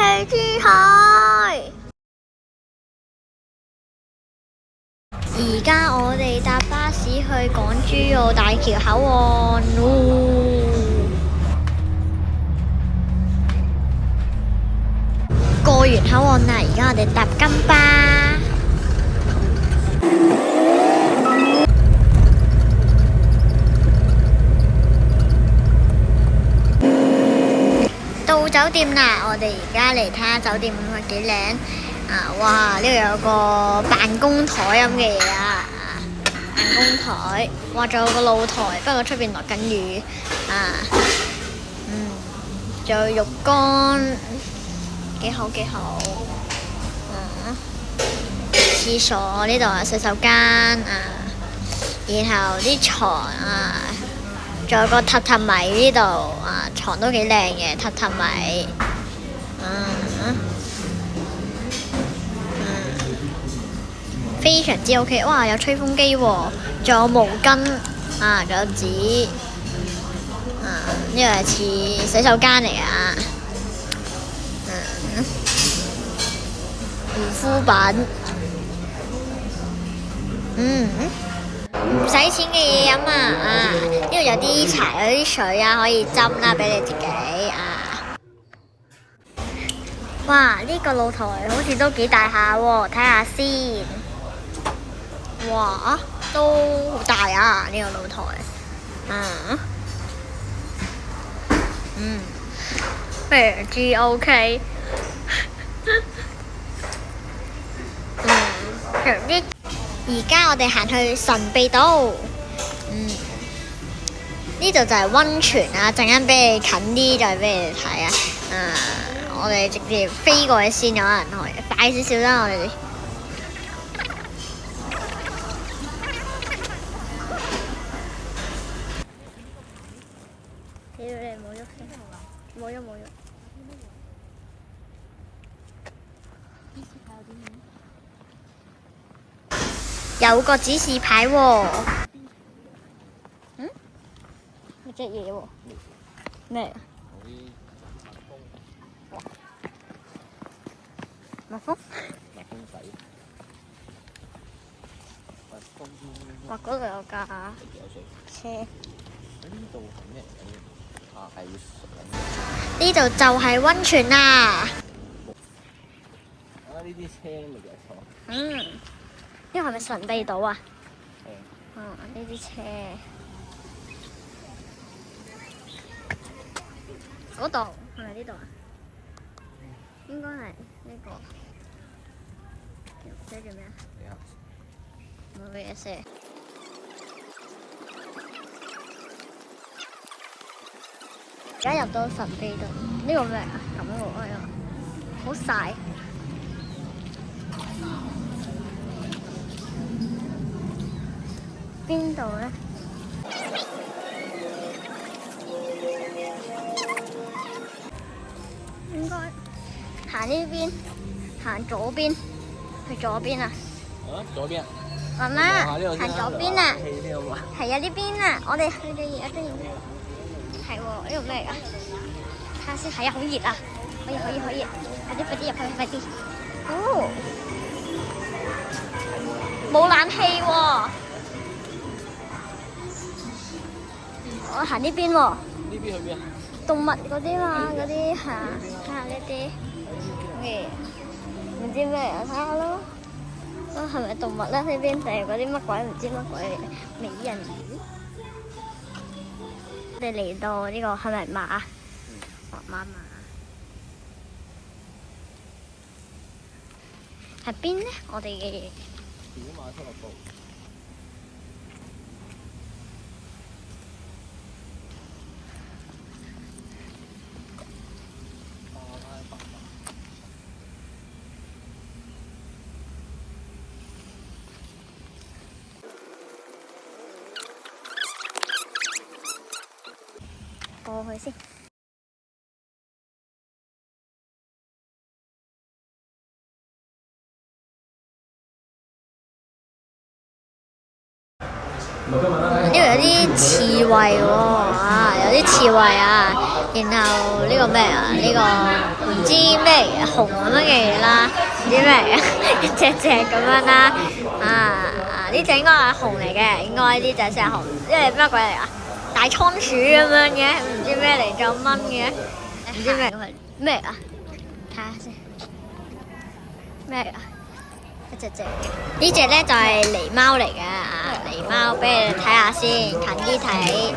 去珠海。而家我哋搭巴士去港珠澳大橋口岸。過完口岸啦，而家我哋搭金巴。到酒店啦，我哋而家嚟睇下酒店幾靚啊！哇，呢度有個辦公台咁嘅嘢啊，辦公台，哇，仲有個露台，不過出邊落緊雨啊，仲有浴缸，幾好幾好，廁所呢度啊，洗手間啊，然後啲床啊。仲有個榻榻米呢度啊，床都幾靚嘅榻榻米，非常之 OK。哇，有吹風機喎，仲有毛巾啊，仲有紙呢個係似洗手間嚟啊，護膚品，唔使錢嘅嘢飲啊！呢度有啲茶，有啲水啊，可以斟啦，俾你自己啊！哇，呢個露台好似都幾大下喎，睇下先。哇，都好大啊！呢個露台，非常之 OK。而家我哋行去神秘島，呢度就係溫泉啊！陣間俾你近啲再俾你睇啊！我哋直接飛過去先，有人去，快少少啦！我哋屌你冇喐先，冇喐冇喐。有個指示牌喎，有隻嘢喎，咩？蜜蜂？哇！嗰度有架車。呢度就係溫泉啦。呢啲車咪就係錯。呢個係咪神秘島啊？呢啲車。嗰度係咪呢度啊？應該係呢個。寫住咩啊？冇嘢寫。而家入到神秘島，呢個咩啊？咁喎，係啊，好曬。邊度咧？應該行呢邊，行左邊，去左邊啊！左邊。媽媽，行左邊啊！係啊，呢邊啊！我哋去嘅嘢真係係喎，呢度咩嚟㗎？睇下先，係啊，好熱啊！可以，快啲入去，快啲！哦，冇冷氣喎。我行呢邊喎。呢邊去邊啊？動物嗰啲嘛，嗰啲係啊，睇下呢啲。唔知咩啊？睇下咯。都係咪動物咧？呢邊定係嗰啲乜鬼唔知乜鬼美人魚？我哋嚟到呢個係咪馬？馬。係邊咧？我哋嘅小馬俱樂部。過去先。呢度有啲刺猬喎，有啲刺猬啊，然後呢個咩啊？呢個唔知咩熊咁樣嘅嘢啦，唔知咩嚟嘅，一隻隻咁樣啦，呢隻應該係熊嚟嘅，應該呢隻先係熊，因為乜鬼嚟啊？大倉鼠咁樣嘅，唔知咩嚟就蚊嘅，唔知咩啊？睇下先，咩啊？一隻隻嘅，呢隻咧就係狸貓嚟嘅狸貓，俾你睇下先，近啲睇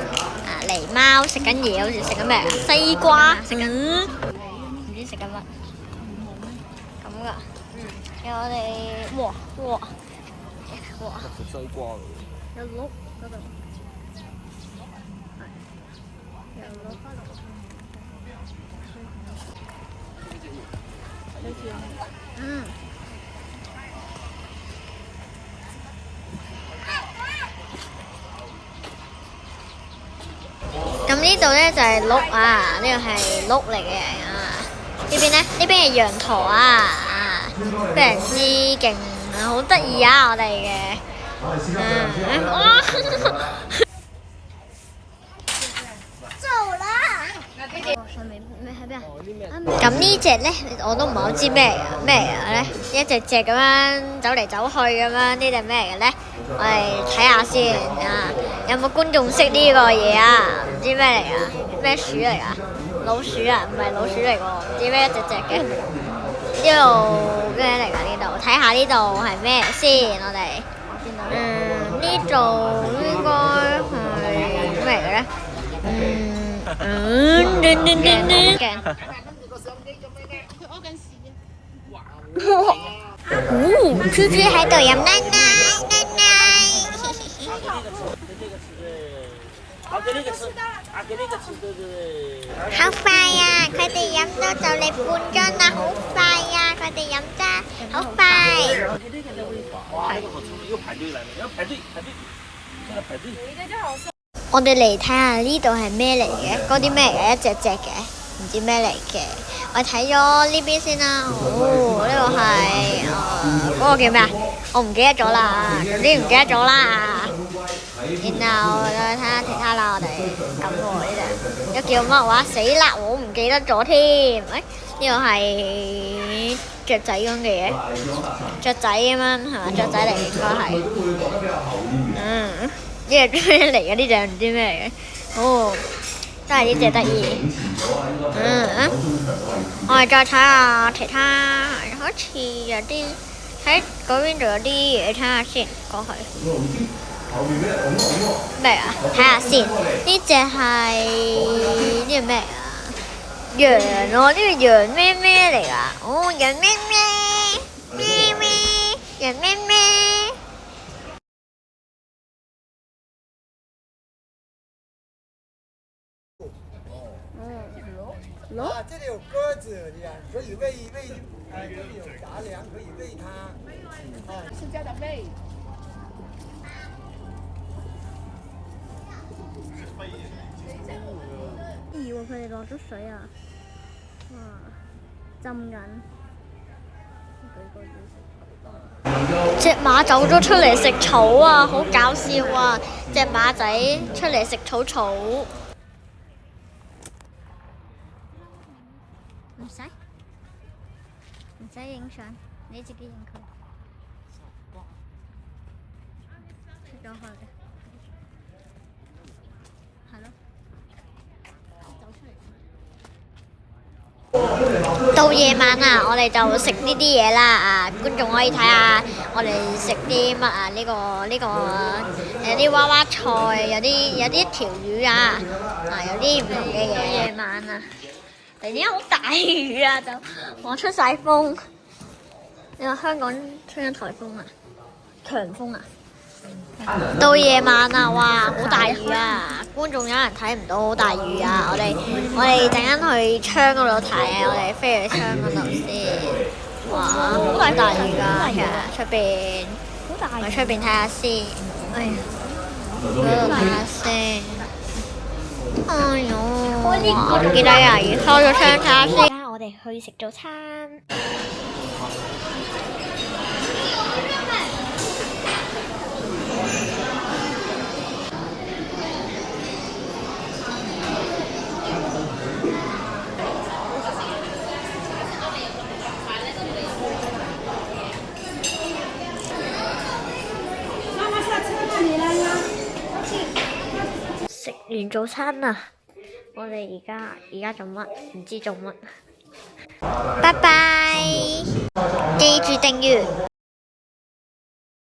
狸貓食緊嘢，好似食緊咩西瓜，食緊唔知食緊乜咁噶。有我哋哇，食西瓜嚟嘅。有鹿嗰度，有鹿嗰度。咁呢度咧就係鹿啊，呢個係鹿嚟嘅呢邊咧，呢邊係羊駝非常之勁好得意啊！我哋嘅上面咩喺邊啊？咁呢隻咧我都唔係好知咩嚟咧，一隻隻咁樣走嚟走去咁樣，呢隻咩嚟嘅咧？我哋睇下先有冇觀眾識呢個嘢啊？唔知咩嚟噶？咩鼠嚟噶？老鼠啊？唔係老鼠嚟喎，唔知咩一隻隻嘅。呢度咩嚟噶？呢度睇下呢度係咩先？我哋呢度應該係咩嚟嘅咧？豬豬喺度飲奶奶。好快啊！佢哋飲到就嚟半樽啦，好快啊！佢哋飲得好快。我哋嚟睇下呢度係咩嚟嘅？嗰啲咩嚟嘅？一隻隻嘅，唔知咩嚟嘅。我睇咗呢邊先啦。呢個係嗰個叫咩啊？我唔記得咗啦，總之唔記得咗啦。然後再睇下其他啦，我哋咁喎呢隻，又叫乜話？死啦！我唔記得咗添。呢個係雀仔咁嘅嘢，雀仔咁樣係嘛？雀仔嚟應該係。呢隻咩嚟嘅？呢隻唔知咩嚟嘅。真係呢隻得意。我哋再睇下其他，好似有啲喺嗰邊仲有啲嘢，睇下先過去。咩啊？睇下先，呢隻係呢隻咩啊？羊喎，呢個羊咩咩嚟㗎？羊咩咩羊咩咩。这里有鸽子，可以喂，这里有杂粮，可以喂它。是家的喂。以為佢哋落咗水啊！哇，浸緊。隻馬走咗出嚟食草啊，好搞笑啊！隻馬仔出嚟食草。唔使影相，你自己影佢。出咗去嘅，係咯，走出嚟。到夜晚啊，我哋就食呢啲嘢啦觀眾可以睇下我哋食啲乜啊？呢個有啲娃娃菜，有啲條魚有啲唔同嘅嘢。夜晚啊！突然間好大雨就我出晒風。你話香港吹緊颱風啊？強風啊？到夜晚啊，哇，好大雨觀眾有人睇唔到好大雨我哋陣間去窗嗰度睇我哋飛去窗嗰度先。哇，好大雨其實出邊。好大雨。去出邊睇下先。哎呀，嗰度睇下先。哎呦，我記得呀，要開咗窗睇下先。而家我哋去食早餐。完早餐啦，我哋而家做乜？唔知做乜。拜拜，記住訂閱。